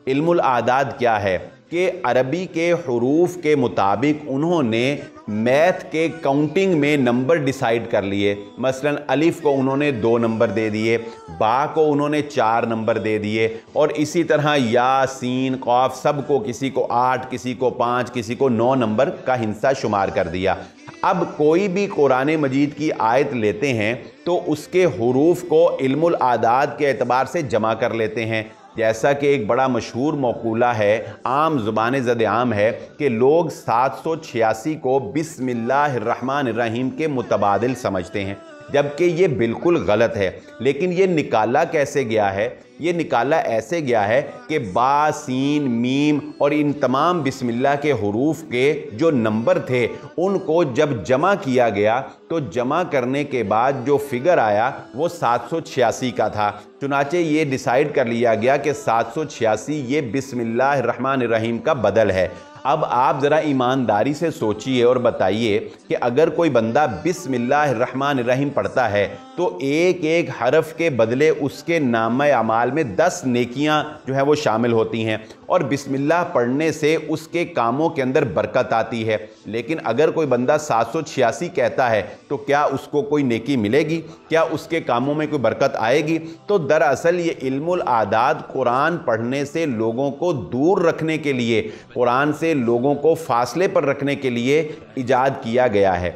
علم الاعداد کیا ہے کہ عربی کے حروف کے مطابق انہوں نے میتھ کے کاؤنٹنگ میں نمبر ڈیسائیڈ کر لیے۔ مثلا الف کو انہوں نے 2 نمبر دے دیے، با کو انہوں نے 4 نمبر دے دیے، اور اسی طرح یا سین قاف سب کو کسی کو 8 کسی کو 5 کسی کو 9 نمبر کا حصہ شمار کر دیا۔ اب کوئی بھی قرآن مجید کی آیت لیتے ہیں تو اس کے حروف کو علم الاعداد کے اعتبار سے جمع کر لیتے ہیں۔ جیسا کہ ایک بڑا مشہور مقولہ ہے، عام زبان زد عام ہے کہ لوگ 786 کو بسم اللہ الرحمن الرحیم کے متبادل سمجھتے ہیں، جبکہ یہ بالکل غلط ہے۔ لیکن یہ نکالا کیسے گیا ہے؟ یہ نکالا ایسے گیا ہے کہ با، سین، میم اور ان تمام بسم اللہ کے حروف کے جو نمبر تھے ان کو جب جمع کیا گیا تو جمع کرنے کے بعد جو فگر آیا وہ 786 کا تھا۔ چنانچہ یہ ڈیسائیڈ کر لیا گیا کہ 786 یہ بسم اللہ الرحمن الرحیم کا بدل ہے۔ اب آپ ذرا ایمانداری سے سوچئے اور بتائیے کہ اگر کوئی بندہ بسم اللہ الرحمن الرحیم پڑھتا ہے تو ایک ایک حرف کے بدلے اس کے نامہ اعمال میں 10 نیکیاں جو ہیں وہ شامل ہوتی ہیں، اور بسم اللہ پڑھنے سے اس کے کاموں کے اندر برکت آتی ہے۔ لیکن اگر کوئی بندہ 786 کہتا ہے تو کیا اس کو کوئی نیکی ملے گی؟ کیا اس کے کاموں میں کوئی برکت آئے گی؟ تو دراصل یہ علم الاعداد قرآن پڑھنے سے لوگوں کو دور رکھنے کے لیے، قرآن سے لوگوں کو فاصلے پر رکھنے کے لیے ایجاد کیا گیا ہے۔